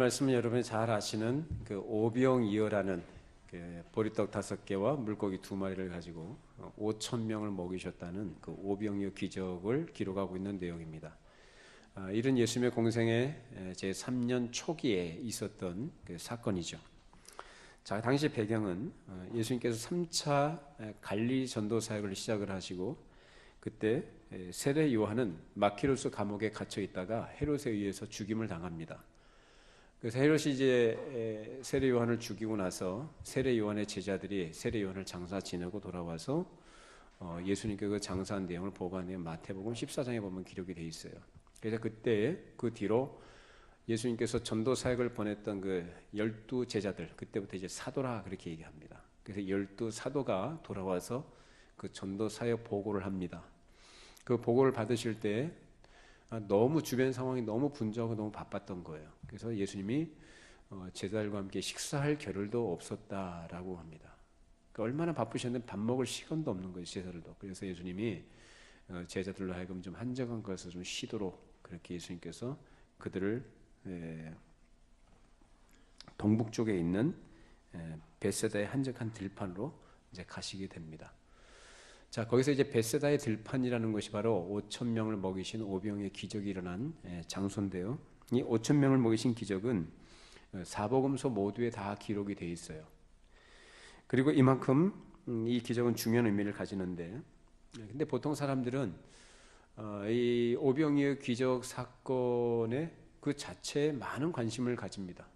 말씀은 여러분이 잘 아시는 그 오병이어라는 그 보리떡 5개와 물고기 2마리를 가지고 5천 명을 먹이셨다는 그 오병이어 기적을 기록하고 있는 내용입니다. 이런 예수님의 공생의 제 3년 초기에 있었던 그 사건이죠. 자, 당시 배경은 예수님께서 3차 갈릴리 전도 사역을 시작을 하시고, 그때 세례 요한은 마키로스 감옥에 갇혀 있다가 헤롯에 의해서 죽임을 당합니다. 그래서 헤롯이 이제 세례 요한을 죽이고 나서 세례 요한의 제자들이 세례 요한을 장사 지내고 돌아와서 예수님께 그 장사한 내용을 보고하는 마태복음 14장에 보면 기록이 되어 있어요. 그래서 그때 그 뒤로 예수님께서 전도 사역을 보냈던 그 12 제자들, 그때부터 이제 사도라 그렇게 얘기합니다. 그래서 12 사도가 돌아와서 그 전도 사역 보고를 합니다. 그 보고를 받으실 때 너무 주변 상황이 너무 분주하고 너무 바빴던 거예요. 그래서 예수님이 제자들과 함께 식사할 겨를도 없었다라고 합니다. 그러니까 얼마나 바쁘셨는데 밥 먹을 시간도 없는 거예요, 제자들도. 그래서 예수님이 제자들로 하여금 좀 한적한 것을 좀 쉬도록 그렇게 예수님께서 그들을 동북 쪽에 있는 벳세다의 한적한 들판으로 이제 가시게 됩니다. 자, 거기서 이제 벳세다의 들판이라는 것이 바로 5천 명을 먹이신 오병의 기적이 일어난 장소인데요. 이 5천 명을 먹이신 기적은 사복음서 모두에 다 기록이 되어 있어요. 그리고 이만큼 이 기적은 중요한 의미를 가지는데, 근데 보통 사람들은 이 오병이의 기적 사건에 그 자체에 많은 관심을 가집니다.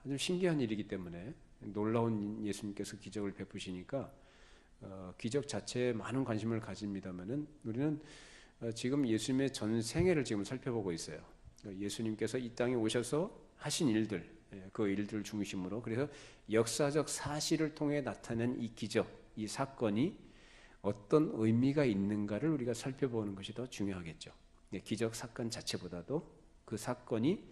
아주 신기한 일이기 때문에, 놀라운 예수님께서 기적을 베푸시니까 기적 자체에 많은 관심을 가집니다만은, 우리는 지금 예수님의 전 생애를 지금 살펴보고 있어요. 예수님께서 이 땅에 오셔서 하신 일들, 그 일들 중심으로, 그래서 역사적 사실을 통해 나타낸 이 기적, 이 사건이 어떤 의미가 있는가를 우리가 살펴보는 것이 더 중요하겠죠. 기적 사건 자체보다도 그 사건이,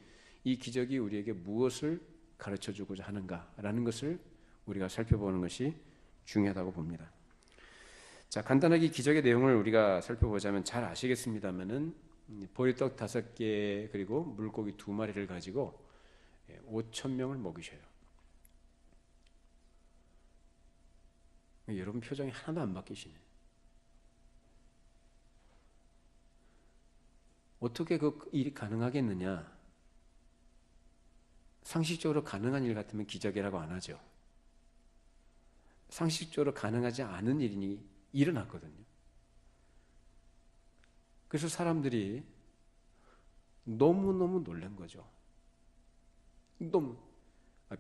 이 기적이 우리에게 무엇을 가르쳐주고자 하는가라는 것을 우리가 살펴보는 것이 중요하다고 봅니다. 자, 간단하게 기적의 내용을 우리가 살펴보자면 잘 아시겠습니다만은, 보리떡 5개 그리고 물고기 2마리를 가지고 5천 명을 먹이셔요. 여러분 표정이 하나도 안 바뀌시네. 어떻게 그 일이 가능하겠느냐? 상식적으로 가능한 일 같으면 기적이라고 안 하죠. 상식적으로 가능하지 않은 일이 일어났거든요. 그래서 사람들이 너무너무 놀란 거죠. 너무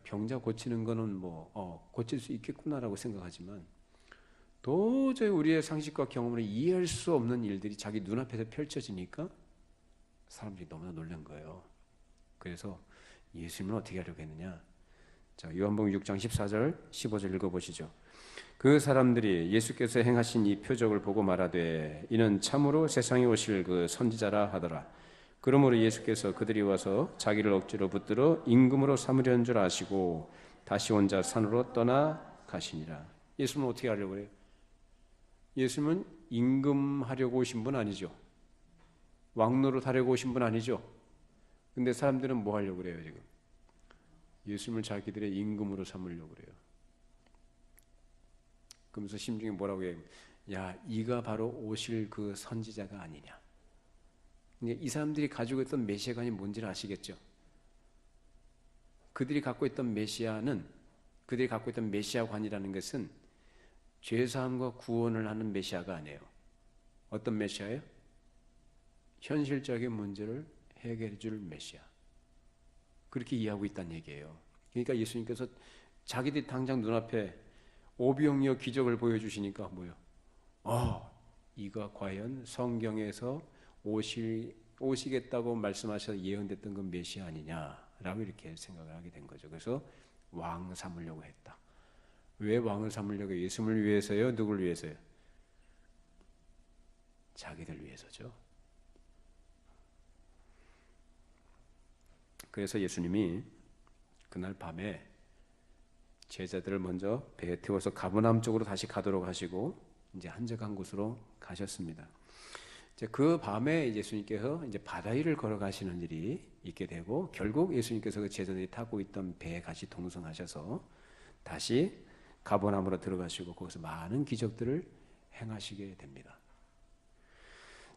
병자 고치는 거는 고칠 수 있겠구나라고 생각하지만, 도저히 우리의 상식과 경험으로 이해할 수 없는 일들이 자기 눈앞에서 펼쳐지니까 사람들이 너무나 놀란 거예요. 그래서 예수님은 어떻게 하려고 했느냐? 자, 요한복음 6장 14절 15절 읽어보시죠. 그 사람들이 예수께서 행하신 이 표적을 보고 말하되 이는 참으로 세상에 오실 그 선지자라 하더라. 그러므로 예수께서 그들이 와서 자기를 억지로 붙들어 임금으로 삼으려는 줄 아시고 다시 혼자 산으로 떠나 가시니라. 예수님은 어떻게 하려고 해요? 예수님은 임금하려고 오신 분 아니죠. 왕노릇 하려고 오신 분 아니죠. 근데 사람들은 뭐 하려고 그래요 지금? 예수님을 자기들의 임금으로 삼으려고 그래요. 그러면서 심중에 뭐라고 해요? 야, 이가 바로 오실 그 선지자가 아니냐. 이 사람들이 가지고 있던 메시아관이 뭔지를 아시겠죠? 그들이 갖고 있던 메시아관이라는 것은 죄사함과 구원을 하는 메시아가 아니에요. 어떤 메시아예요? 현실적인 문제를 해결해 줄 메시아. 그렇게 이해하고 있다는 얘기예요. 그러니까 예수님께서 자기들이 당장 눈앞에 오병이어 기적을 보여주시니까 뭐예요? 이가 과연 성경에서 오시겠다고 말씀하셔서 예언됐던 그 메시아 아니냐라고 이렇게 생각을 하게 된 거죠. 그래서 왕 삼으려고 했다. 왜 왕을 삼으려고 해요? 예수님을 위해서요? 누굴 위해서요? 자기들 위해서죠. 그래서 예수님이 그날 밤에 제자들을 먼저 배에 태워서 가버나움 쪽으로 다시 가도록 하시고 이제 한적한 곳으로 가셨습니다. 이제 그 밤에 예수님께서 이제 바다 위를 걸어가시는 일이 있게 되고, 결국 예수님께서 그 제자들이 타고 있던 배에 같이 동승하셔서 다시 가버나움으로 들어가시고 거기서 많은 기적들을 행하시게 됩니다.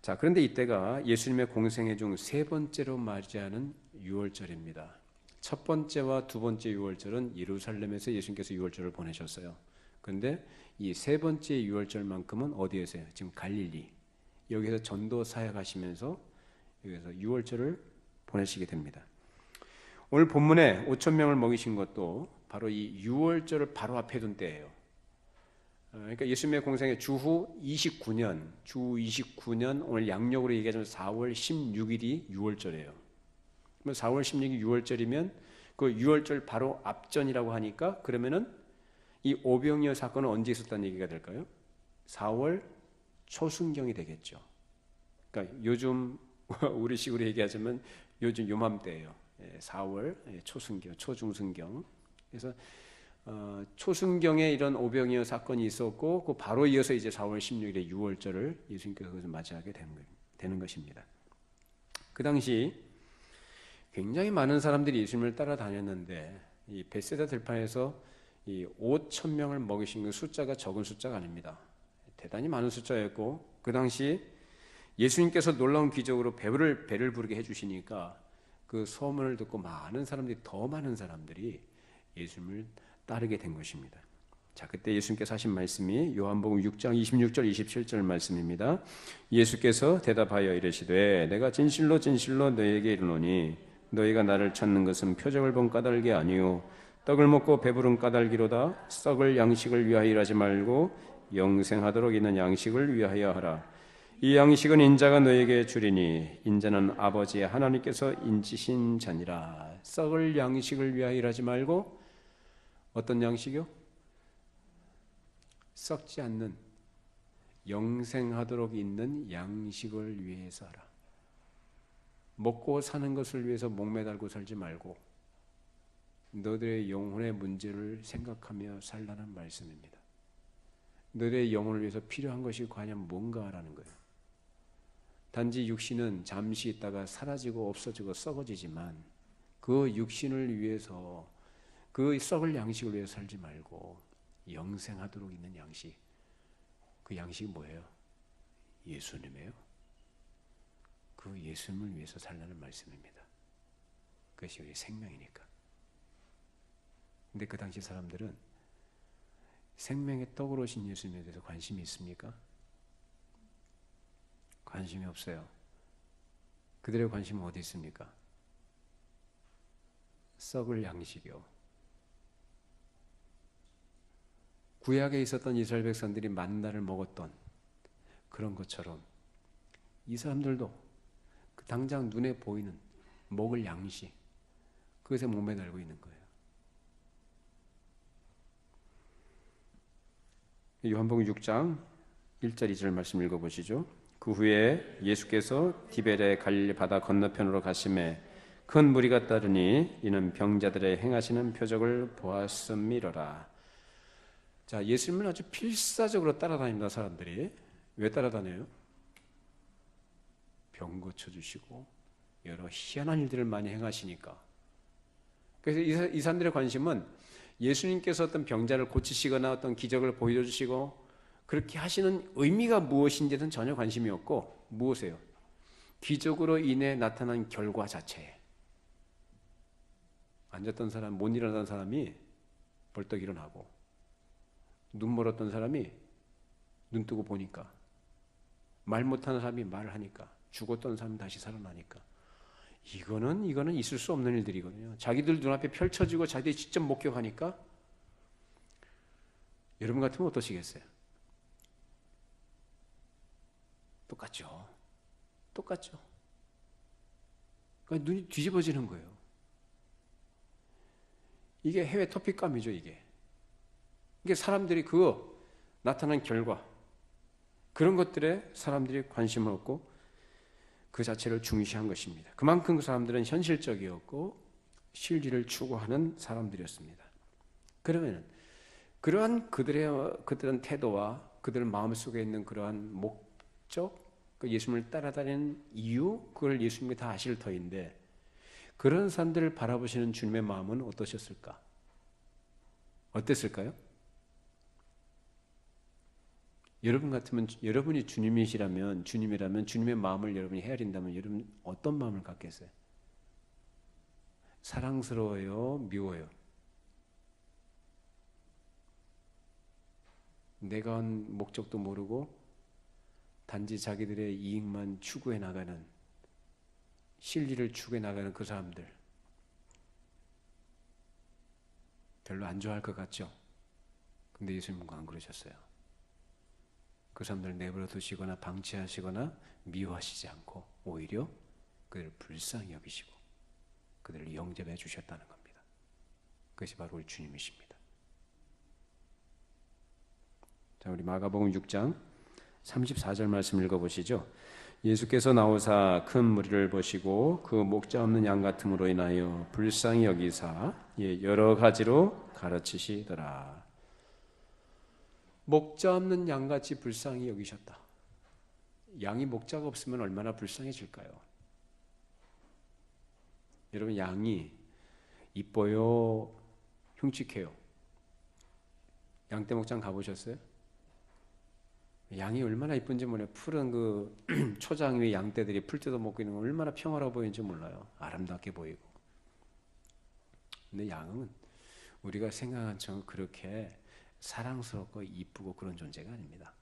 자, 그런데 이때가 예수님의 공생애 중 세 번째로 맞이하는 유월절입니다. 첫 번째와 두 번째 유월절은 예루살렘에서 예수님께서 유월절을 보내셨어요. 그런데 이 세 번째 유월절만큼은 어디에서요? 지금 갈릴리, 여기서 전도 사역하시면서 여기서 유월절을 보내시게 됩니다. 오늘 본문에 5천 명을 먹이신 것도 바로 이 유월절을 바로 앞에 둔 때예요. 그러니까 예수님의 공생의 주후 29년, 오늘 양력으로 얘기하자면 4월 16일이 유월절이에요. 그러면 4월 16일이 유월절이면 그 유월절 바로 앞전이라고 하니까, 그러면은 이 오병이어 사건은 언제 있었다는 얘기가 될까요? 4월 초순경이 되겠죠. 그러니까 요즘 우리식으로 얘기하자면 요즘 요맘때예요. 4월 초순경, 초중순경. 그래서 초순경에 이런 오병이어 사건이 있었고, 그 바로 이어서 이제 4월 16일에 유월절을 예수님께서 맞이하게 되는 것입니다. 그 당시 굉장히 많은 사람들이 예수님을 따라다녔는데, 이 벳세다 들판에서 이 5천 명을 먹이신 그 숫자가 적은 숫자가 아닙니다. 대단히 많은 숫자였고, 그 당시 예수님께서 놀라운 기적으로 배를 부르게 해주시니까 그 소문을 듣고 더 많은 사람들이 예수님을 따르게 된 것입니다. 자, 그때 예수님께서 하신 말씀이 요한복음 6장 26절 27절 말씀입니다. 예수께서 대답하여 이르시되 내가 진실로 진실로 너희에게 이르노니 너희가 나를 찾는 것은 표적을 본 까닭이 아니요 떡을 먹고 배부른 까닭이로다. 썩을 양식을 위하여 하지 말고 영생하도록 있는 양식을 위하여 하라. 이 양식은 인자가 너에게 주리니 인자는 아버지 하나님께서 인치신 자니라. 썩을 양식을 위하여 하지 말고 어떤 양식이요? 썩지 않는 영생하도록 있는 양식을 위해서 하라. 먹고 사는 것을 위해서 목매달고 살지 말고 너들의 영혼의 문제를 생각하며 살라는 말씀입니다. 너들의 영혼을 위해서 필요한 것이 과연 뭔가라는 거예요. 단지 육신은 잠시 있다가 사라지고 없어지고 썩어지지만 그 육신을 위해서, 그 썩을 양식을 위해서 살지 말고 영생하도록 있는 양식, 그 양식이 뭐예요? 예수님이에요. 그 예수님을 위해서 살라는 말씀입니다. 그것이 우리 생명이니까. 근데 그 당시 사람들은 생명의 떡으로 오신 예수님에 대해서 관심이 있습니까? 관심이 없어요. 그들의 관심은 어디 있습니까? 썩을 양식이요. 구약에 있었던 이스라엘 백성들이 만나를 먹었던 그런 것처럼 이 사람들도 그 당장 눈에 보이는 먹을 양식, 그것에 목매달고 있는 거예요. 요한복음 6장 1절 2절 말씀 읽어보시죠. 그 후에 예수께서 디베레 갈릴리 바다 건너편으로 가심에 큰 무리가 따르니 이는 병자들의 행하시는 표적을 보았음이로라. 자, 예수님을 아주 필사적으로 따라다닙니다. 사람들이 왜 따라다녀요? 병 고쳐주시고 여러 희한한 일들을 많이 행하시니까. 그래서 이 사람들의 관심은 예수님께서 어떤 병자를 고치시거나 어떤 기적을 보여주시고 그렇게 하시는 의미가 무엇인지는 전혀 관심이 없고, 무엇이에요? 기적으로 인해 나타난 결과 자체에. 앉았던 사람, 못 일어나던 사람이 벌떡 일어나고, 눈 멀었던 사람이 눈 뜨고 보니까, 말 못하는 사람이 말을 하니까, 죽었던 사람이 다시 살아나니까, 이거는 있을 수 없는 일들이거든요. 자기들 눈앞에 펼쳐지고 자기들이 직접 목격하니까 여러분 같으면 어떠시겠어요? 똑같죠. 그러니까 눈이 뒤집어지는 거예요. 이게 해외 토픽감이죠. 이게 사람들이 그 나타난 결과, 그런 것들에 사람들이 관심을 얻고 그 자체를 중시한 것입니다. 그만큼 그 사람들은 현실적이었고 실리를 추구하는 사람들이었습니다. 그러면 그러한 그들의 태도와 그들 마음속에 있는 그러한 목적, 그 예수님을 따라다니는 이유, 그걸 예수님이 다 아실 터인데 그런 사람들을 바라보시는 주님의 마음은 어떠셨을까? 어땠을까요? 여러분 같으면, 여러분이 주님이라면 주님의 마음을 여러분이 헤아린다면 여러분 어떤 마음을 갖겠어요? 사랑스러워요? 미워요? 내가 한 목적도 모르고 단지 자기들의 이익만 추구해 나가는, 실리를 추구해 나가는 그 사람들 별로 안 좋아할 것 같죠? 근데 예수님은 안 그러셨어요. 그 사람들을 내버려 두시거나 방치하시거나 미워하시지 않고 오히려 그들을 불쌍히 여기시고 그들을 영접해 주셨다는 겁니다. 그것이 바로 우리 주님이십니다. 자, 우리 마가복음 6장 34절 말씀 읽어보시죠. 예수께서 나오사 큰 무리를 보시고 그 목자 없는 양 같음으로 인하여 불쌍히 여기사 여러 가지로 가르치시더라. 목자 없는 양같이 불쌍히 여기셨다. 양이 목자가 없으면 얼마나 불쌍해질까요? 여러분, 양이 이뻐요? 흉측해요? 양떼 목장 가보셨어요? 양이 얼마나 이쁜지 몰라요. 푸른 그 초장 위에 양떼들이 풀 뜯어 먹고 있는 건 얼마나 평화로워 보이는지 몰라요. 아름답게 보이고. 근데 양은 우리가 생각한 것처럼 그렇게 사랑스럽고 이쁘고 그런 존재가 아닙니다.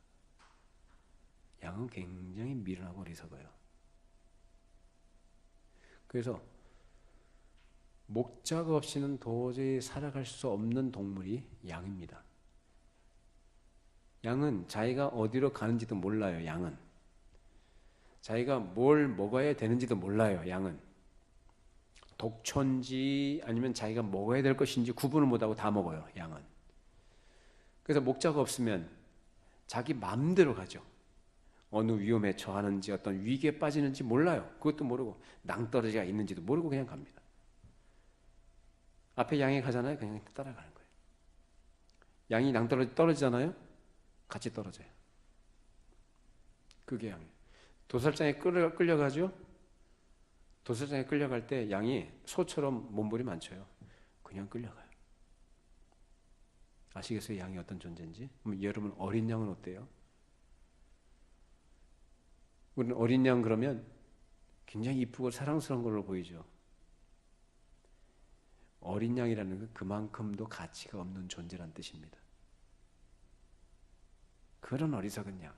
양은 굉장히 미련하고 어리석어요. 그래서 목자가 없이는 도저히 살아갈 수 없는 동물이 양입니다. 양은 자기가 어디로 가는지도 몰라요. 양은 자기가 뭘 먹어야 되는지도 몰라요. 양은 독초인지 아니면 자기가 먹어야 될 것인지 구분을 못하고 다 먹어요. 양은. 그래서 목자가 없으면 자기 마음대로 가죠. 어느 위험에 처하는지 어떤 위기에 빠지는지 몰라요. 그것도 모르고 낭떠러지가 있는지도 모르고 그냥 갑니다. 앞에 양이 가잖아요. 그냥 따라가는 거예요. 양이 떨어지잖아요. 같이 떨어져요. 그게 양이에요. 도살장에 끌려가죠. 도살장에 끌려갈 때 양이 소처럼 몸부림 안 쳐요. 그냥 끌려가요. 아시겠어요? 양이 어떤 존재인지? 여러분, 어린 양은 어때요? 우리는 어린 양 그러면 굉장히 이쁘고 사랑스러운 걸로 보이죠. 어린 양이라는 건 그만큼도 가치가 없는 존재란 뜻입니다. 그런 어리석은 양,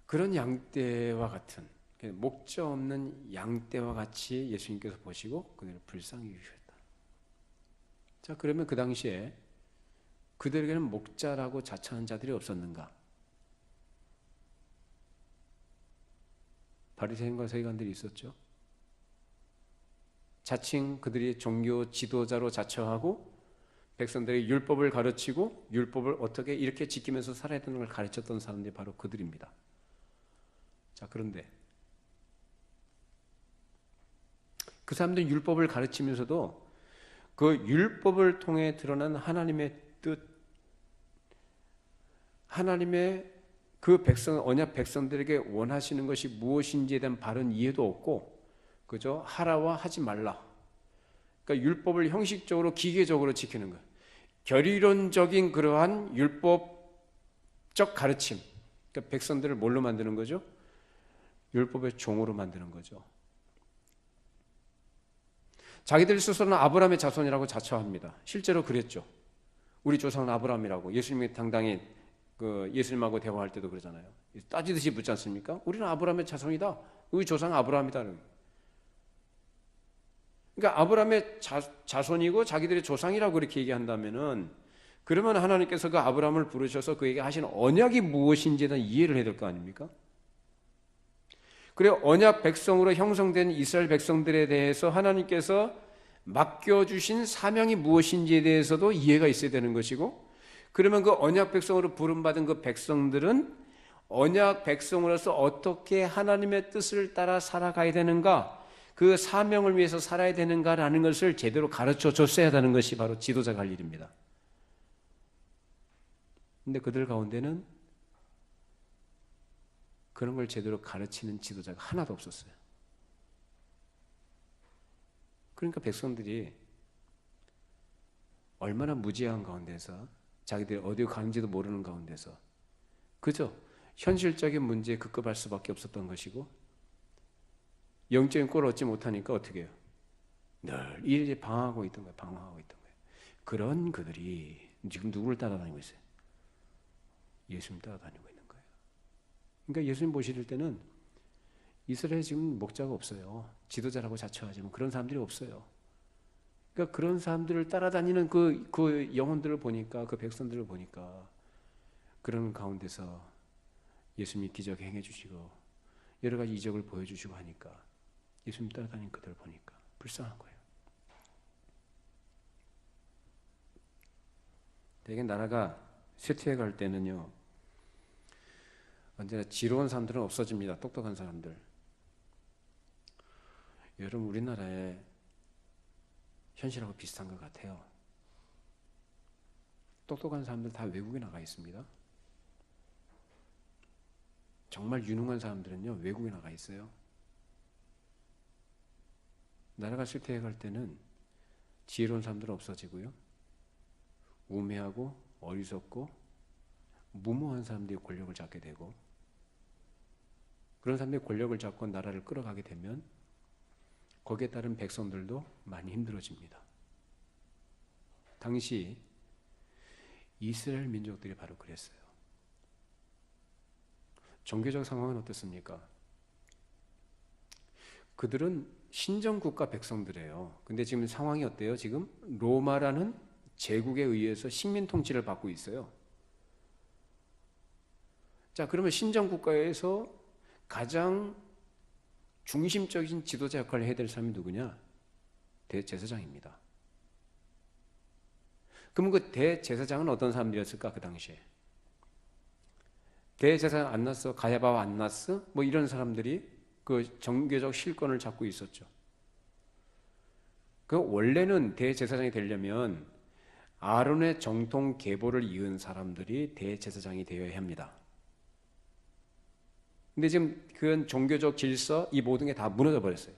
그런 양떼와 같은, 목자 없는 양떼와 같이 예수님께서 보시고 그들을 불쌍히 여기셨다. 자, 그러면 그 당시에 그들에게는 목자라고 자처하는 자들이 없었는가? 바리새인과 서기관들이 있었죠. 자칭 그들이 종교 지도자로 자처하고 백성들에게 율법을 가르치고 율법을 어떻게 이렇게 지키면서 살아야 되는 걸 가르쳤던 사람들이 바로 그들입니다. 자, 그런데 그 사람들이 율법을 가르치면서도 그 율법을 통해 드러난 하나님의 뜻, 하나님의 그 언약 백성들에게 원하시는 것이 무엇인지에 대한 바른 이해도 없고, 그저 하라와 하지 말라. 그러니까 율법을 형식적으로 기계적으로 지키는 것, 결의론적인 그러한 율법적 가르침. 그러니까 백성들을 뭘로 만드는 거죠? 율법의 종으로 만드는 거죠. 자기들 스스로는 아브라함의 자손이라고 자처합니다. 실제로 그랬죠. 우리 조상은 아브라함이라고. 예수님이 당당히 예수님하고 대화할 때도 그러잖아요. 따지듯이 묻지 않습니까? 우리는 아브라함의 자손이다. 우리 조상은 아브라함이다. 그러니까 아브라함의 자손이고 자기들의 조상이라고 그렇게 얘기한다면은, 그러면 하나님께서 그 아브라함을 부르셔서 그에게 하신 언약이 무엇인지에 대한 이해를 해야 될 거 아닙니까? 그래, 언약 백성으로 형성된 이스라엘 백성들에 대해서 하나님께서 맡겨주신 사명이 무엇인지에 대해서도 이해가 있어야 되는 것이고, 그러면 그 언약 백성으로 부름받은 그 백성들은 언약 백성으로서 어떻게 하나님의 뜻을 따라 살아가야 되는가, 그 사명을 위해서 살아야 되는가라는 것을 제대로 가르쳐 줬어야 하는 것이 바로 지도자가 할 일입니다. 근데 그들 가운데는 그런 걸 제대로 가르치는 지도자가 하나도 없었어요. 그러니까 백성들이 얼마나 무지한 가운데서 자기들이 어디 가는지도 모르는 가운데서 그저 현실적인 문제에 급급할 수밖에 없었던 것이고 영적인 꼴을 얻지 못하니까 어떻게 해요? 늘 일일이 방황하고 있던 거예요. 방황하고 있던 거예요. 그런 그들이 지금 누구를 따라다니고 있어요? 예수님 따라다니고 있는 거예요. 그러니까 예수님 보실 때는 이스라엘에 지금 목자가 없어요. 지도자라고 자처하지만 그런 사람들이 없어요. 그러니까 그런 사람들을 따라다니는 그 영혼들을 보니까, 그 백성들을 보니까 그런 가운데서 예수님이 기적 행해 주시고 여러 가지 이적을 보여주시고 하니까 예수님 따라다니는 그들을 보니까 불쌍한 거예요. 대개 나라가 쇠퇴해 갈 때는요, 언제나 지루한 사람들은 없어집니다. 똑똑한 사람들. 여러분, 우리나라의 현실하고 비슷한 것 같아요. 똑똑한 사람들 다 외국에 나가 있습니다. 정말 유능한 사람들은요, 외국에 나가 있어요. 나라가 쇠퇴해 갈 때는 지혜로운 사람들은 없어지고요, 우매하고 어리석고 무모한 사람들이 권력을 잡게 되고, 그런 사람들이 권력을 잡고 나라를 끌어가게 되면 거기에 따른 백성들도 많이 힘들어집니다. 당시 이스라엘 민족들이 바로 그랬어요. 종교적 상황은 어떻습니까? 그들은 신정국가 백성들이에요. 근데 지금 상황이 어때요? 지금 로마라는 제국에 의해서 식민 통치를 받고 있어요. 자, 그러면 신정국가에서 가장 중심적인 지도자 역할을 해야 될 사람이 누구냐? 대제사장입니다. 그러면 그 대제사장은 어떤 사람들이었을까? 그 당시에 대제사장 안나스, 가야바와 안나스 뭐 이런 사람들이 그 정교적 실권을 잡고 있었죠. 그 원래는 대제사장이 되려면 아론의 정통 계보를 이은 사람들이 대제사장이 되어야 합니다. 근데 지금 그런 종교적 질서, 이 모든 게 다 무너져 버렸어요.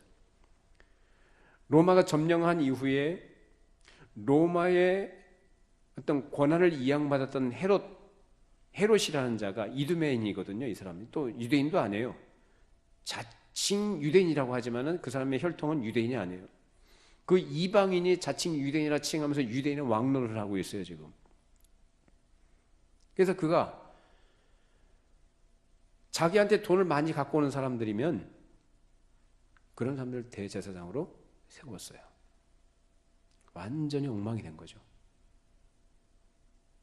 로마가 점령한 이후에 로마의 어떤 권한을 이양받았던 헤롯이라는 자가 이두메인이거든요. 이 사람이 또 유대인도 아니에요. 자칭 유대인이라고 하지만은 그 사람의 혈통은 유대인이 아니에요. 그 이방인이 자칭 유대인이라 칭하면서 유대인의 왕노를 하고 있어요, 지금. 그래서 그가 자기한테 돈을 많이 갖고 오는 사람들이면 그런 사람들을 대제사장으로 세웠어요. 완전히 엉망이 된 거죠.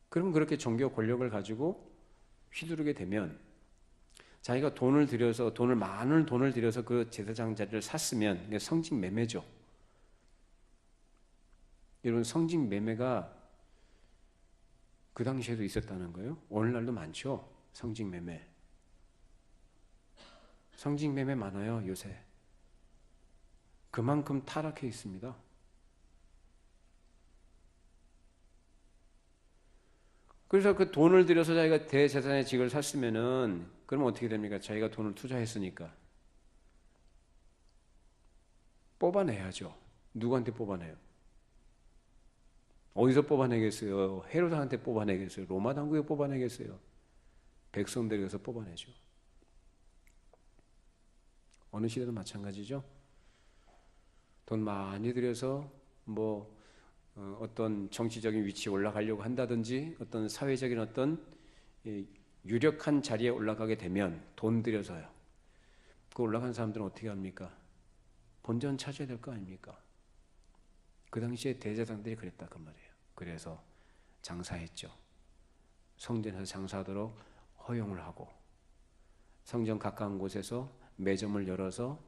그러면 그렇게 종교 권력을 가지고 휘두르게 되면 자기가 많은 돈을 들여서 그 제사장 자리를 샀으면 이게 성직 매매죠. 여러분, 성직 매매가 그 당시에도 있었다는 거예요. 오늘날도 많죠. 성직 매매. 성직 매매 많아요, 요새. 그만큼 타락해 있습니다. 그래서 그 돈을 들여서 자기가 대제사장의 직을 샀으면은 그러면 어떻게 됩니까? 자기가 돈을 투자했으니까 뽑아내야죠. 누구한테 뽑아내요? 어디서 뽑아내겠어요? 헤로드한테 뽑아내겠어요? 로마 당국에 뽑아내겠어요? 백성들에게서 뽑아내죠. 어느 시대도 마찬가지죠. 돈 많이 들여서 어떤 정치적인 위치에 올라가려고 한다든지 어떤 사회적인 어떤 유력한 자리에 올라가게 되면 돈 들여서요. 그 올라간 사람들은 어떻게 합니까? 본전 찾아야 될 거 아닙니까? 그 당시에 대제사장들이 그랬다 그 말이에요. 그래서 장사했죠. 성전에서 장사하도록 허용을 하고 성전 가까운 곳에서 매점을 열어서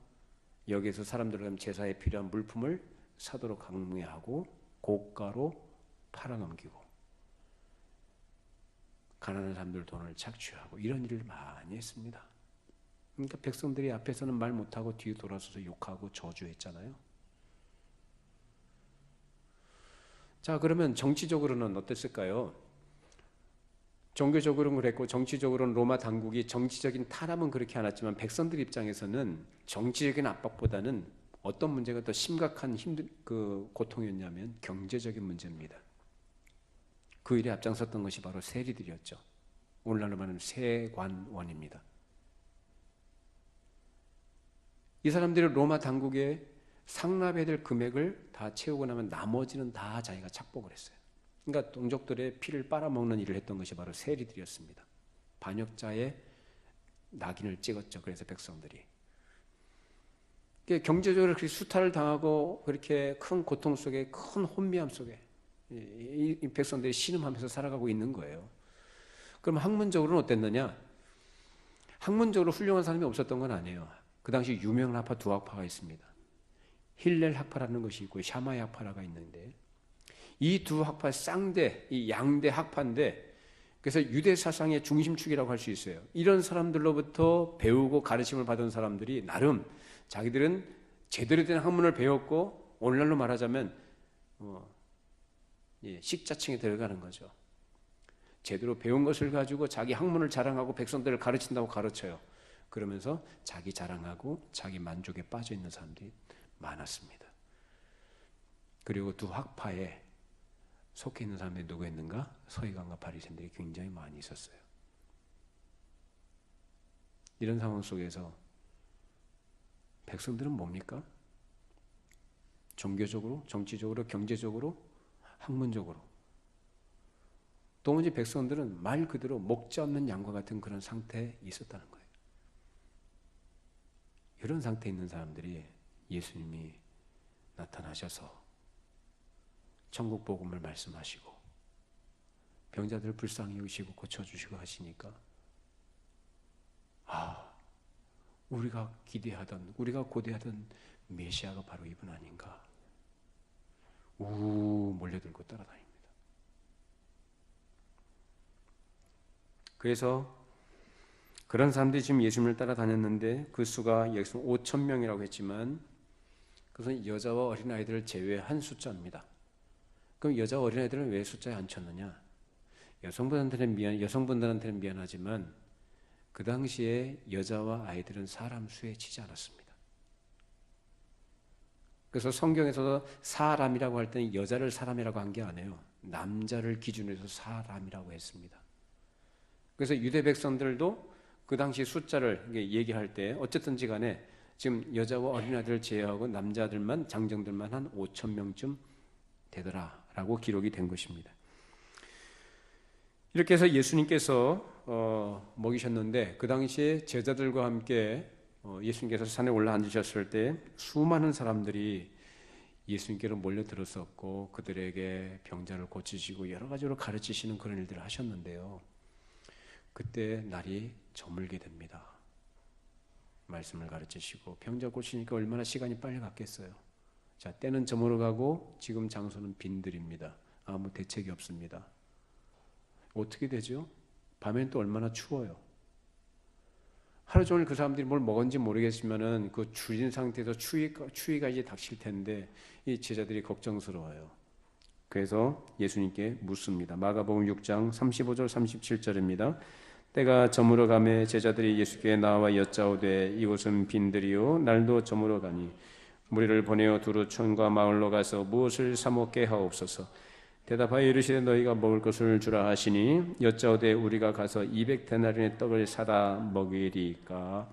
여기에서 사람들은 제사에 필요한 물품을 사도록 강요하고 고가로 팔아넘기고 가난한 사람들 돈을 착취하고 이런 일을 많이 했습니다. 그러니까 백성들이 앞에서는 말 못하고 뒤에 돌아서서 욕하고 저주했잖아요. 자, 그러면 정치적으로는 어땠을까요? 종교적으로는 그랬고 정치적으로는 로마 당국이 정치적인 탄압은 그렇게 않았지만 백성들 입장에서는 정치적인 압박보다는 어떤 문제가 더 심각한 고통이었냐면 경제적인 문제입니다. 그 일에 앞장섰던 것이 바로 세리들이었죠. 오늘날로 말하면 세관원입니다. 이 사람들이 로마 당국에 상납해야 될 금액을 다 채우고 나면 나머지는 다 자기가 착복을 했어요. 그러니까 동족들의 피를 빨아먹는 일을 했던 것이 바로 세리들이었습니다. 반역자의 낙인을 찍었죠. 그래서 백성들이. 경제적으로 그렇게 수탈을 당하고 그렇게 큰 고통 속에, 큰 혼미함 속에 이 백성들이 신음하면서 살아가고 있는 거예요. 그럼 학문적으로는 어땠느냐? 학문적으로 훌륭한 사람이 없었던 건 아니에요. 그 당시 유명한 학파 두 학파가 있습니다. 힐렐 학파라는 것이 있고 샤마이 학파가 있는데 이 두 학파 쌍대, 이 양대 학파인데 그래서 유대 사상의 중심축이라고 할 수 있어요. 이런 사람들로부터 배우고 가르침을 받은 사람들이 나름 자기들은 제대로 된 학문을 배웠고 오늘날로 말하자면 식자층에 들어가는 거죠. 제대로 배운 것을 가지고 자기 학문을 자랑하고 백성들을 가르친다고 가르쳐요. 그러면서 자기 자랑하고 자기 만족에 빠져 있는 사람들이 많았습니다. 그리고 두 학파에 속해 있는 사람들이 누구였는가? 서기관과 바리새인들이 굉장히 많이 있었어요. 이런 상황 속에서 백성들은 뭡니까? 종교적으로, 정치적으로, 경제적으로, 학문적으로 도무지 백성들은 말 그대로 목자 없는 양과 같은 그런 상태에 있었다는 거예요. 이런 상태에 있는 사람들이 예수님이 나타나셔서 천국 복음을 말씀하시고 병자들을 불쌍히 여기시고 고쳐주시고 하시니까 우리가 기대하던, 우리가 고대하던 메시아가 바로 이분 아닌가 몰려들고 따라다닙니다. 그래서 그런 사람들이 지금 예수님을 따라다녔는데 그 수가 여기서 5,000명이라고 했지만 그것은 여자와 어린아이들을 제외한 숫자입니다. 그럼 여자와 어린아이들은 왜 숫자에 안 쳤느냐? 여성분들한테는 미안하지만 그 당시에 여자와 아이들은 사람 수에 치지 않았습니다. 그래서 성경에서도 사람이라고 할 때는 여자를 사람이라고 한 게 아니에요. 남자를 기준으로 해서 사람이라고 했습니다. 그래서 유대 백성들도 그 당시 숫자를 얘기할 때 어쨌든지 간에 지금 여자와 어린아이들을 제외하고 남자들만, 장정들만 한 5,000명쯤 되더라라고 기록이 된 것입니다. 이렇게 해서 예수님께서 먹이셨는데 그 당시에 제자들과 함께 예수님께서 산에 올라앉으셨을 때 수많은 사람들이 예수님께로 몰려들었었고 그들에게 병자를 고치시고 여러 가지로 가르치시는 그런 일들을 하셨는데요. 그때 날이 저물게 됩니다. 말씀을 가르치시고 병자 고치니까 얼마나 시간이 빨리 갔겠어요. 자, 때는 저물어가고 지금 장소는 빈들입니다. 아무 대책이 없습니다. 어떻게 되죠? 밤엔 또 얼마나 추워요. 하루 종일 그 사람들이 뭘 먹었는지 모르겠지만은 그 줄인 상태에서 추위가 이제 닥칠 텐데 이 제자들이 걱정스러워요. 그래서 예수님께 묻습니다. 마가복음 6장 35절 37절입니다. 때가 저물어가매 제자들이 예수께 나와 여짜오되 이곳은 빈들이요 날도 저물어가니 무리를 보내어 두루 촌과 마을로 가서 무엇을 사 먹게 하옵소서. 대답하여 이르시되 너희가 먹을 것을 주라 하시니 여짜오되 우리가 가서 200데나리온의 떡을 사다 먹이리까.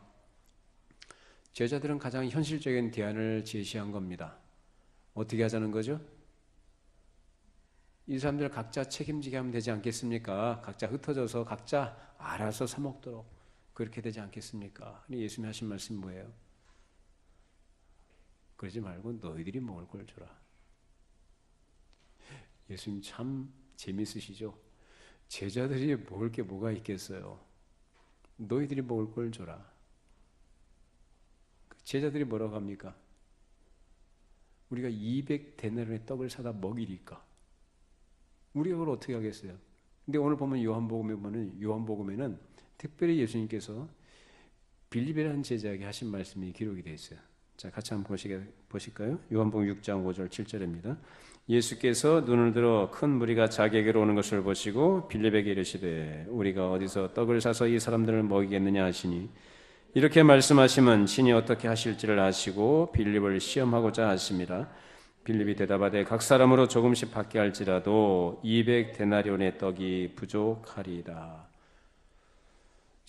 제자들은 가장 현실적인 대안을 제시한 겁니다. 어떻게 하자는 거죠? 이 사람들 각자 책임지게 하면 되지 않겠습니까? 각자 흩어져서 각자 알아서 사 먹도록 그렇게 되지 않겠습니까? 예수님이 하신 말씀이 뭐예요? 그러지 말고 너희들이 먹을 걸 줘라. 예수님 참 재밌으시죠? 제자들이 먹을 게 뭐가 있겠어요? 너희들이 먹을 걸 줘라. 제자들이 뭐라고 합니까? 우리가 200데나리온의 떡을 사다 먹이리까? 우리가 그걸 어떻게 하겠어요? 근데 오늘 보면 요한복음에는 특별히 예수님께서 빌립이라는 제자에게 하신 말씀이 기록이 되어 있어요. 자, 같이 한번 보실까요? 요한복음 6장 5절 7절입니다. 예수께서 눈을 들어 큰 무리가 자기에게로 오는 것을 보시고 빌립에게 이르시되 우리가 어디서 떡을 사서 이 사람들을 먹이겠느냐 하시니 이렇게 말씀하시면 신이 어떻게 하실지를 아시고 빌립을 시험하고자 하심이라. 빌립이 대답하되 각 사람으로 조금씩 받게 할지라도 200데나리온의 떡이 부족하리라.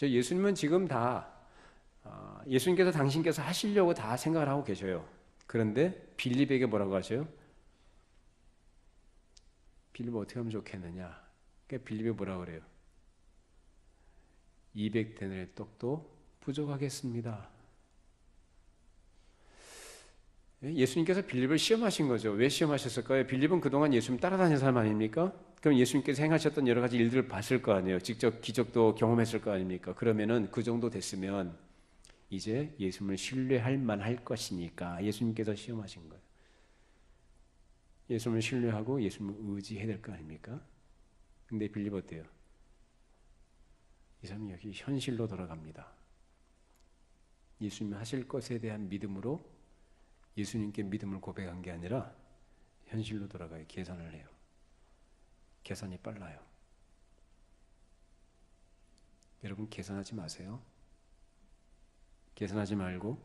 예수님은 지금 다 예수님께서 당신께서 하시려고 다 생각을 하고 계셔요. 그런데 빌립에게 뭐라고 하셔요? 빌립 어떻게 하면 좋겠느냐? 그러니까 빌립이 뭐라고 그래요? 200데나리온의 떡도 부족하겠습니다. 예수님께서 빌립을 시험하신 거죠. 왜 시험하셨을까요? 빌립은 그동안 예수님 따라다니는 사람 아닙니까? 그럼 예수님께서 행하셨던 여러 가지 일들을 봤을 거 아니에요. 직접 기적도 경험했을 거 아닙니까? 그러면은 그 정도 됐으면 이제 예수님을 신뢰할 만할 것이니까 예수님께서 시험하신 거예요. 예수님을 신뢰하고 예수님을 의지해야 될 거 아닙니까? 근데 빌립 어때요? 이 사람이 여기 현실로 돌아갑니다. 예수님이 하실 것에 대한 믿음으로 예수님께 믿음을 고백한 게 아니라 현실로 돌아가요. 계산을 해요. 계산이 빨라요. 여러분 계산하지 마세요. 계산하지 말고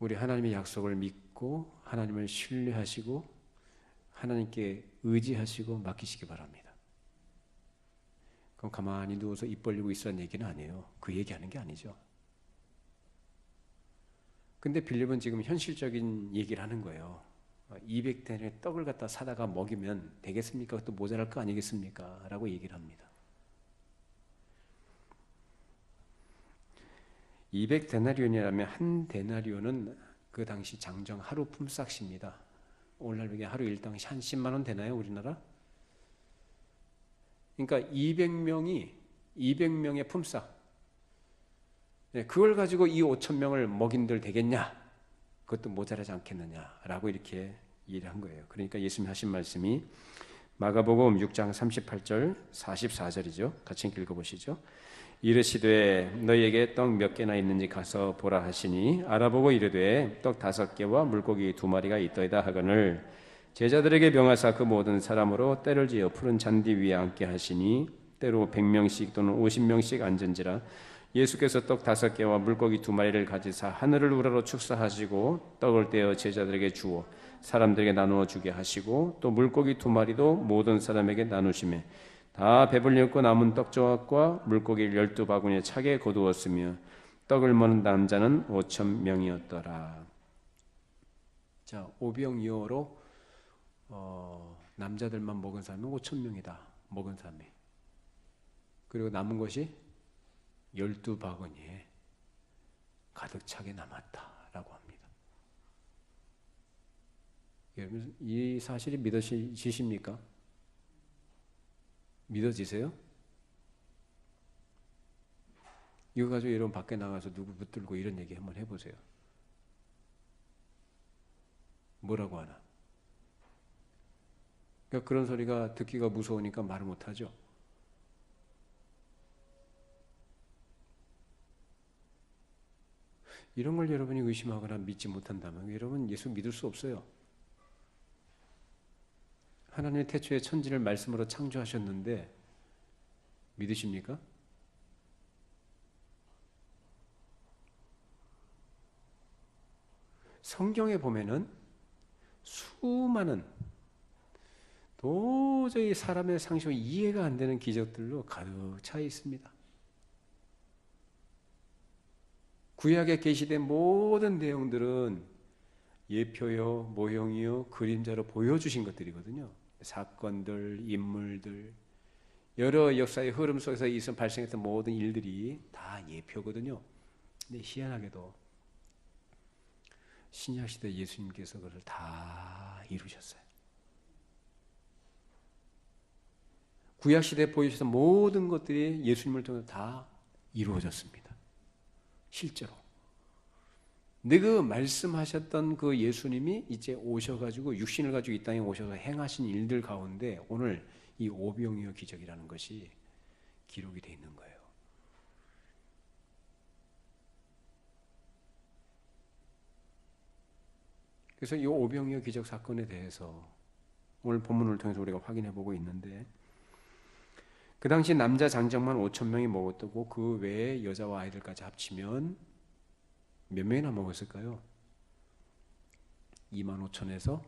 우리 하나님의 약속을 믿고 하나님을 신뢰하시고 하나님께 의지하시고 맡기시기 바랍니다. 그럼 가만히 누워서 입 벌리고 있으라는 얘기는 아니에요. 그 얘기하는 게 아니죠. 근데 빌립은 지금 현실적인 얘기를 하는 거예요. 200데나리온의 떡을 갖다 사다가 먹이면 되겠습니까? 또 모자랄 거 아니겠습니까? 라고 얘기를 합니다. 200데나리온이라면 한 데나리온은 그 당시 장정 하루 품삯입니다. 오늘날 그게 하루 일당 한 10만 원 되나요? 우리나라? 그러니까 200명의 품삯. 그걸 가지고 이 5천 명을 먹인들 되겠냐? 그것도 모자라지 않겠느냐라고 이렇게 이해를 한 거예요. 그러니까 예수님이 하신 말씀이 마가복음 6장 38절 44절이죠. 같이 읽어보시죠. 이르시되 너희에게 떡 몇 개나 있는지 가서 보라 하시니 알아보고 이르되 떡 5개와 물고기 2마리가 있더이다 하거늘 제자들에게 명하사 그 모든 사람으로 때를 지어 푸른 잔디 위에 앉게 하시니 때로 100명씩 또는 50명씩 앉은지라. 예수께서 떡 5개와 물고기 2마리를 가지사 하늘을 우러러 축사하시고 떡을 떼어 제자들에게 주어 사람들에게 나누어 주게 하시고 또 물고기 2마리도 모든 사람에게 나누시매 다 배불렸고 남은 떡조각과 물고기를 12바구니에 차게 거두었으며 떡을 먹는 남자는 5,000명이었더라. 자, 오병이어로 남자들만 먹은 사람은 5,000명이다. 먹은 사람이. 그리고 남은 것이 12바구니에 가득 차게 남았다라고 합니다. 여러분 이 사실이 믿어지십니까? 믿어지세요? 이거 가지고 여러분 밖에 나가서 누구 붙들고 이런 얘기 한번 해보세요. 뭐라고 하나? 그러니까 그런 소리가 듣기가 무서우니까 말을 못하죠. 이런 걸 여러분이 의심하거나 믿지 못한다면 여러분 예수 믿을 수 없어요. 하나님의 태초에 천지를 말씀으로 창조하셨는데 믿으십니까? 성경에 보면은 수많은 도저히 사람의 상식으로 이해가 안 되는 기적들로 가득 차 있습니다. 구약에 계시된 모든 내용들은 예표요, 모형이요, 그림자로 보여주신 것들이거든요. 사건들, 인물들, 여러 역사의 흐름 속에서 발생했던 모든 일들이 다 예표거든요. 근데 희한하게도 신약시대 예수님께서 그것을 다 이루셨어요. 구약시대에 보여주셨던 모든 것들이 예수님을 통해서 다 이루어졌습니다. 실제로. 근데 그 말씀하셨던 그 예수님이 이제 오셔가지고 육신을 가지고 이 땅에 오셔서 행하신 일들 가운데 오늘 이 오병이어 기적이라는 것이 기록이 되어 있는 거예요. 그래서 이 오병이어 기적 사건에 대해서 오늘 본문을 통해서 우리가 확인해 보고 있는데, 그 당시 남자 장정만 5천 명이 먹었고 그 외에 여자와 아이들까지 합치면 몇 명이나 먹었을까요? 2만 5천에서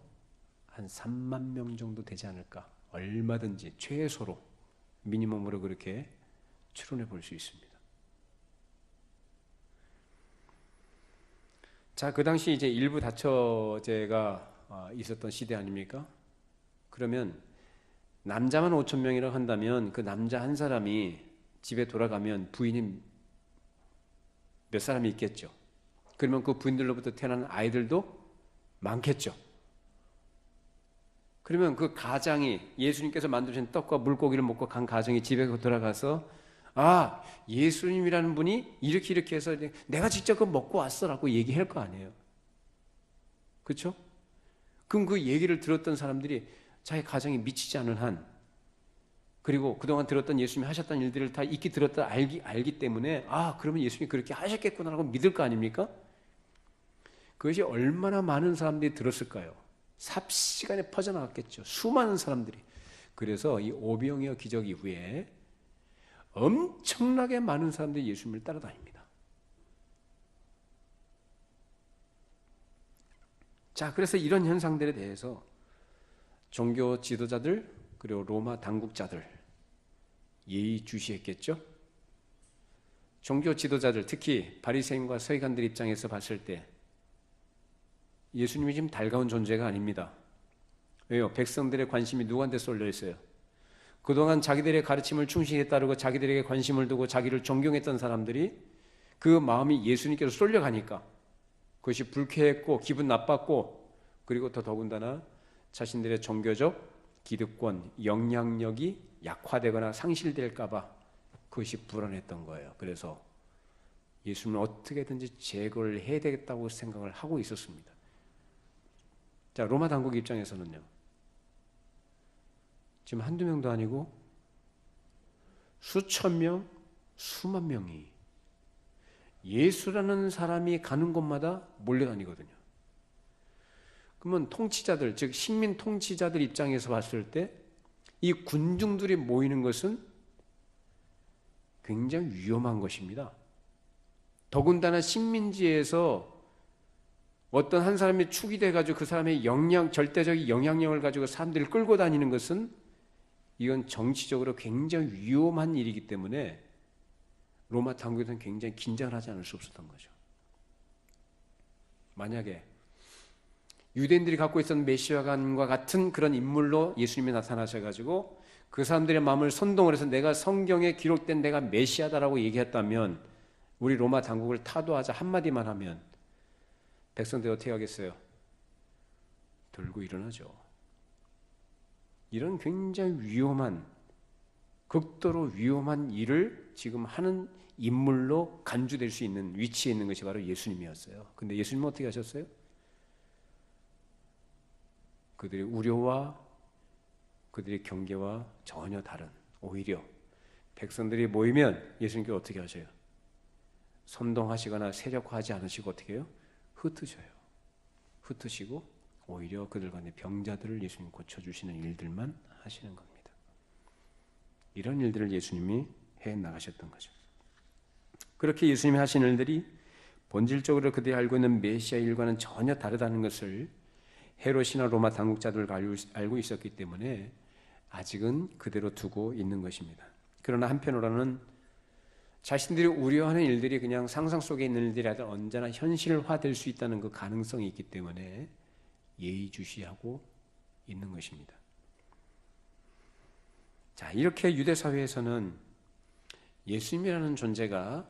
한 3만 명 정도 되지 않을까. 얼마든지 최소로 미니멈으로 그렇게 추론해 볼 수 있습니다. 자, 그 당시 이제 일부 다처제가 있었던 시대 아닙니까? 그러면 남자만 5천 명이라고 한다면 그 남자 한 사람이 집에 돌아가면 부인이 몇 사람이 있겠죠. 그러면 그 부인들로부터 태어난 아이들도 많겠죠. 그러면 그 가장이, 예수님께서 만드신 떡과 물고기를 먹고 간 가정이 집에 돌아가서 아, 예수님이라는 분이 이렇게 해서 내가 직접 그거 먹고 왔어라고 얘기할 거 아니에요. 그렇죠? 그럼 그 얘기를 들었던 사람들이 자기 가정이 미치지 않은 한, 그리고 그동안 들었던 예수님이 하셨던 일들을 다 익히 들었다 알기 때문에 아, 그러면 예수님이 그렇게 하셨겠구나라고 믿을 거 아닙니까? 그것이 얼마나 많은 사람들이 들었을까요? 삽시간에 퍼져나갔겠죠. 수많은 사람들이. 그래서 이 오병이어 기적 이후에 엄청나게 많은 사람들이 예수님을 따라다닙니다. 자, 그래서 이런 현상들에 대해서 종교 지도자들 그리고 로마 당국자들 예의주시했겠죠. 종교 지도자들, 특히 바리새인과 서기관들 입장에서 봤을 때 예수님이 지금 달가운 존재가 아닙니다. 왜요? 백성들의 관심이 누구한테 쏠려 있어요? 그동안 자기들의 가르침을 충실히 따르고 자기들에게 관심을 두고 자기를 존경했던 사람들이 그 마음이 예수님께로 쏠려가니까 그것이 불쾌했고 기분 나빴고, 그리고 더 더군다나 자신들의 종교적 기득권, 영향력이 약화되거나 상실될까 봐 그것이 불안했던 거예요. 그래서 예수님을 어떻게든지 제거를 해야 되겠다고 생각을 하고 있었습니다. 자, 로마 당국 입장에서는요, 지금 한두 명도 아니고 수천 명, 수만 명이 예수라는 사람이 가는 곳마다 몰려다니거든요. 그러면 통치자들, 즉 식민 통치자들 입장에서 봤을 때 이 군중들이 모이는 것은 굉장히 위험한 것입니다. 더군다나 식민지에서 어떤 한 사람이 축이 돼가지고 그 사람의 절대적인 영향력을 가지고 사람들을 끌고 다니는 것은 이건 정치적으로 굉장히 위험한 일이기 때문에 로마 당국에서는 굉장히 긴장을 하지 않을 수 없었던 거죠. 만약에 유대인들이 갖고 있었던 메시아관과 같은 그런 인물로 예수님이 나타나셔가지고 그 사람들의 마음을 선동을 해서 내가 성경에 기록된 내가 메시아다라고 얘기했다면, 우리 로마 당국을 타도하자 한마디만 하면 백성들이 어떻게 하겠어요? 들고 일어나죠. 이런 굉장히 위험한, 극도로 위험한 일을 지금 하는 인물로 간주될 수 있는 위치에 있는 것이 바로 예수님이었어요. 근데 예수님은 어떻게 하셨어요? 그들의 우려와 그들의 경계와 전혀 다른, 오히려 백성들이 모이면 예수님께서 어떻게 하셔요? 선동하시거나 세력화하지 않으시고 어떻게 해요? 흩으셔요. 흩으시고 오히려 그들 간의 병자들을 예수님 고쳐주시는 일들만 하시는 겁니다. 이런 일들을 예수님이 해나가셨던 거죠. 그렇게 예수님이 하신 일들이 본질적으로 그들이 알고 있는 메시아 일과는 전혀 다르다는 것을 헤롯이나 로마 당국자들과 알고 있었기 때문에 아직은 그대로 두고 있는 것입니다. 그러나 한편으로는 자신들이 우려하는 일들이 그냥 상상 속에 있는 일들이 아니라 언제나 현실화될 수 있다는 그 가능성이 있기 때문에 예의주시하고 있는 것입니다. 자, 이렇게 유대 사회에서는 예수님이라는 존재가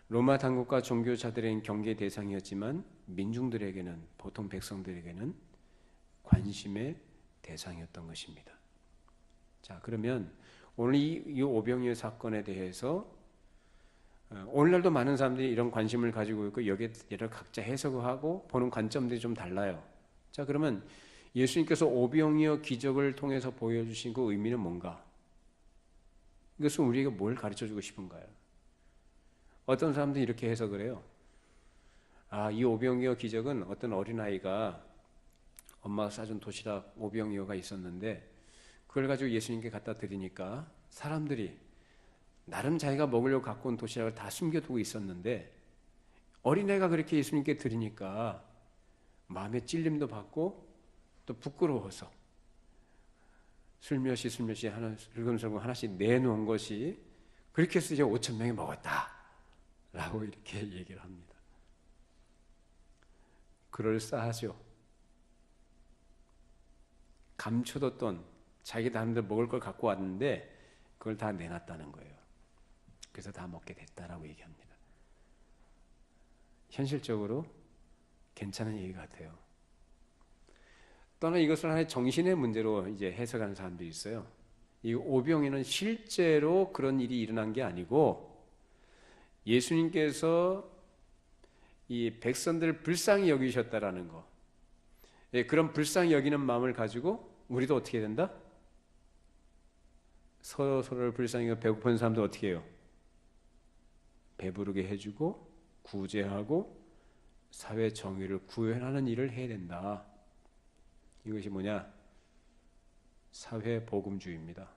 로마 당국과 종교자들의 경계 대상이었지만 민중들에게는, 보통 백성들에게는 관심의 대상이었던 것입니다. 자, 그러면 오늘 이 오병이어 사건에 대해서 오늘날도 많은 사람들이 이런 관심을 가지고 있고 여기에 여러 각자 해석하고 보는 관점들이 좀 달라요. 자, 그러면 예수님께서 오병이어 기적을 통해서 보여주신 그 의미는 뭔가? 이것은 우리에게 뭘 가르쳐주고 싶은가요? 어떤 사람들이 이렇게 해석을 해요. 아, 이 오병이어 기적은 어떤 어린아이가 엄마가 싸준 도시락 5병이어가 있었는데 그걸 가지고 예수님께 갖다 드리니까 사람들이 나름 자기가 먹으려고 갖고 온 도시락을 다 숨겨두고 있었는데 어린애가 그렇게 예수님께 드리니까 마음에 찔림도 받고 또 부끄러워서 슬며시 하나 슬금슬금 하나씩 내놓은 것이 그렇게 해서 이제 5천 명이 먹었다라고 이렇게 얘기를 합니다. 그럴싸하죠. 감춰뒀던 자기 나름대로 먹을 걸 갖고 왔는데 그걸 다 내놨다는 거예요. 그래서 다 먹게 됐다라고 얘기합니다. 현실적으로 괜찮은 얘기 같아요. 또는 이것을 하나의 정신의 문제로 이제 해석하는 사람들이 있어요. 이 오병이는 실제로 그런 일이 일어난 게 아니고 예수님께서 이 백성들을 불쌍히 여기셨다라는 거. 예, 그런 불쌍히 여기는 마음을 가지고 우리도 어떻게 된다? 서로를 불쌍히 여기고 배고픈 사람들 어떻게 해요? 배부르게 해주고 구제하고 사회 정의를 구현하는 일을 해야 된다. 이것이 뭐냐? 사회 복음주의입니다.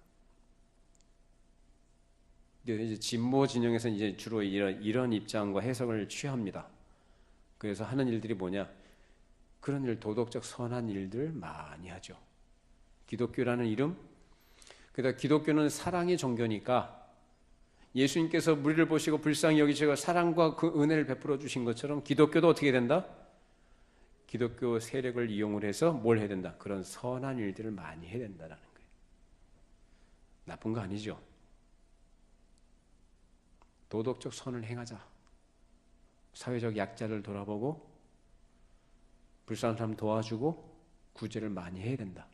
이제 진보 진영에서는 이제 주로 이런 입장과 해석을 취합니다. 그래서 하는 일들이 뭐냐? 그런 일, 도덕적 선한 일들 많이 하죠. 기독교라는 이름? 그러다 기독교는 사랑의 종교니까 예수님께서 우리를 보시고 불쌍히 여기시고 사랑과 그 은혜를 베풀어 주신 것처럼 기독교도 어떻게 된다? 기독교 세력을 이용을 해서 뭘 해야 된다? 그런 선한 일들을 많이 해야 된다는 거예요. 나쁜 거 아니죠? 도덕적 선을 행하자. 사회적 약자를 돌아보고 불쌍한 사람 도와주고 구제를 많이 해야 된다.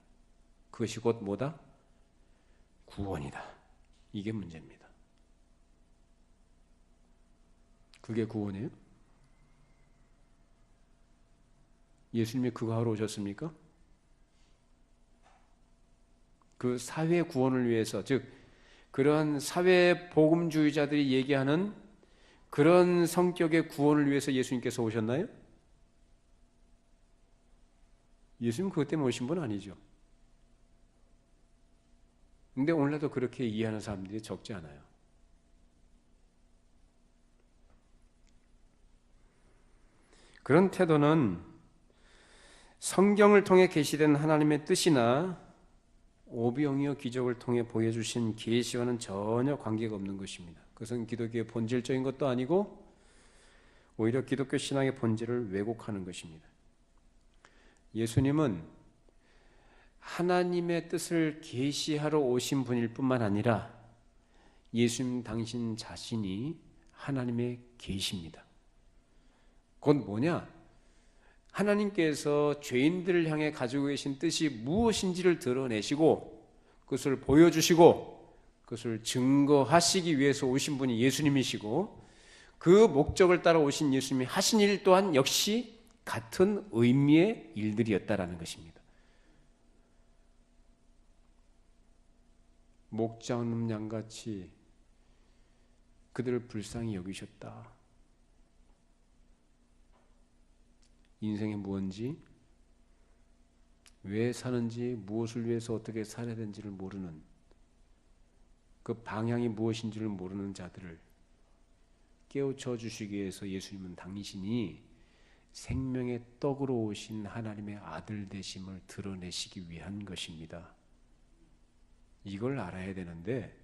그것이 곧 뭐다? 구원이다. 이게 문제입니다. 그게 구원이에요? 예수님이 그거 하러 오셨습니까? 그 사회 구원을 위해서, 즉 그런 사회 복음주의자들이 얘기하는 그런 성격의 구원을 위해서 예수님께서 오셨나요? 예수님 그것 때문에 오신 분 아니죠. 근데 오늘날도 그렇게 이해하는 사람들이 적지 않아요. 그런 태도는 성경을 통해 계시된 하나님의 뜻이나 오병이어 기적을 통해 보여주신 계시와는 전혀 관계가 없는 것입니다. 그것은 기독교의 본질적인 것도 아니고 오히려 기독교 신앙의 본질을 왜곡하는 것입니다. 예수님은 하나님의 뜻을 계시하러 오신 분일 뿐만 아니라 예수님 당신 자신이 하나님의 계시입니다. 곧 뭐냐? 하나님께서 죄인들을 향해 가지고 계신 뜻이 무엇인지를 드러내시고 그것을 보여주시고 그것을 증거하시기 위해서 오신 분이 예수님이시고 그 목적을 따라 오신 예수님이 하신 일 또한 역시 같은 의미의 일들이었다라는 것입니다. 목자는 양같이 그들을 불쌍히 여기셨다. 인생이 무엇인지, 왜 사는지, 무엇을 위해서 어떻게 살아야 되는지를 모르는, 그 방향이 무엇인지를 모르는 자들을 깨우쳐 주시기 위해서 예수님은 당신이 생명의 떡으로 오신 하나님의 아들 되심을 드러내시기 위한 것입니다. 이걸 알아야 되는데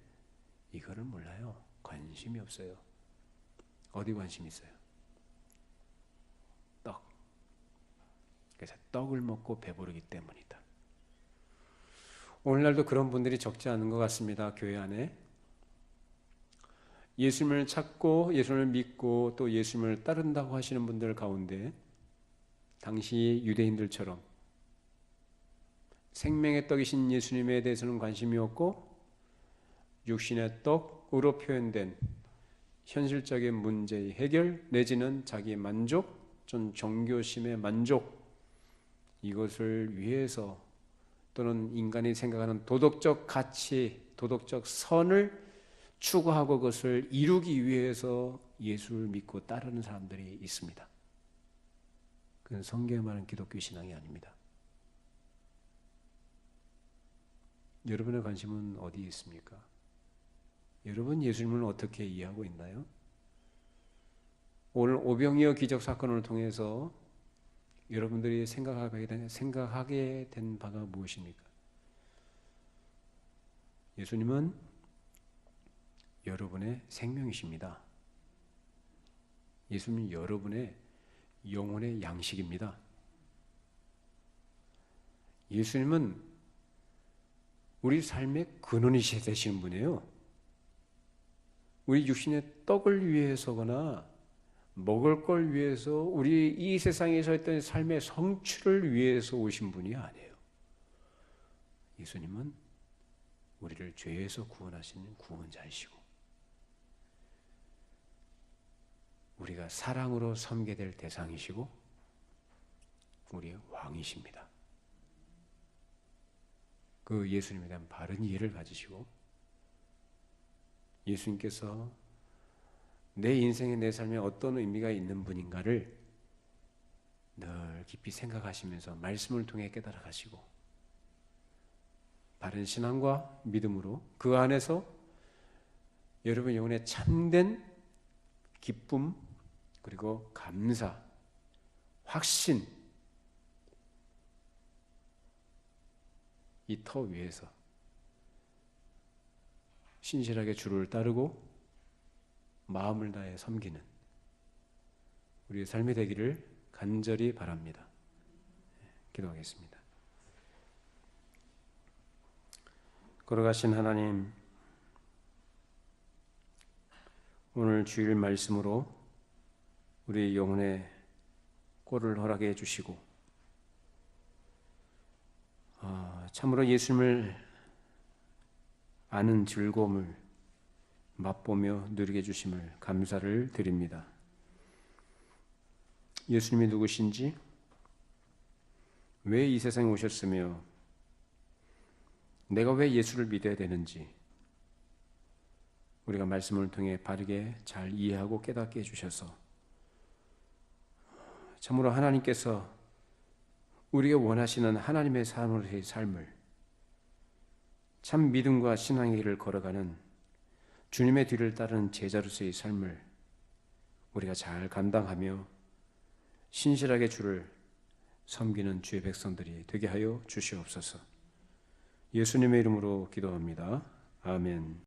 이거를 몰라요. 관심이 없어요. 어디 관심이 있어요? 떡. 그래서 떡을 먹고 배부르기 때문이다. 오늘날도 그런 분들이 적지 않은 것 같습니다. 교회 안에 예수님을 찾고 예수님을 믿고 또 예수님을 따른다고 하시는 분들 가운데 당시 유대인들처럼 생명의 떡이신 예수님에 대해서는 관심이 없고 육신의 떡으로 표현된 현실적인 문제의 해결 내지는 자기의 만족, 전 종교심의 만족, 이것을 위해서 또는 인간이 생각하는 도덕적 가치, 도덕적 선을 추구하고 그것을 이루기 위해서 예수를 믿고 따르는 사람들이 있습니다. 그건 성경에 말하는 기독교 신앙이 아닙니다. 여러분의 관심은 어디에 있습니까? 여러분 예수님을 어떻게 이해하고 있나요? 오늘 오병이어 기적 사건을 통해서 여러분들이 생각하게 된 바가 무엇입니까? 예수님은 여러분의 생명이십니다. 예수님은 여러분의 영혼의 양식입니다. 예수님은 우리 삶의 근원이시 되시는 분이에요. 우리 육신의 떡을 위해서거나 먹을 걸 위해서 우리 이 세상에서 했던 삶의 성취를 위해서 오신 분이 아니에요. 예수님은 우리를 죄에서 구원하시는 구원자이시고 우리가 사랑으로 섬게 될 대상이시고 우리의 왕이십니다. 그 예수님에 대한 바른 이해를 가지시고 예수님께서 내 인생에 내 삶에 어떤 의미가 있는 분인가를 늘 깊이 생각하시면서 말씀을 통해 깨달아 가시고 바른 신앙과 믿음으로 그 안에서 여러분 영혼에 참된 기쁨 그리고 감사, 확신 이 터 위에서 신실하게 주를 따르고 마음을 다해 섬기는 우리의 삶이 되기를 간절히 바랍니다. 기도하겠습니다. 걸어가신 하나님, 오늘 주일 말씀으로 우리 영혼의 꼴을 허락해 주시고 참으로 예수님을 아는 즐거움을 맛보며 누리게 주심을 감사를 드립니다. 예수님이 누구신지, 왜 이 세상에 오셨으며 내가 왜 예수를 믿어야 되는지 우리가 말씀을 통해 바르게 잘 이해하고 깨닫게 해주셔서 참으로 하나님께서 우리가 원하시는 하나님의 삶을 참 믿음과 신앙의 길을 걸어가는 주님의 뒤를 따르는 제자로서의 삶을 우리가 잘 감당하며 신실하게 주를 섬기는 주의 백성들이 되게 하여 주시옵소서. 예수님의 이름으로 기도합니다. 아멘.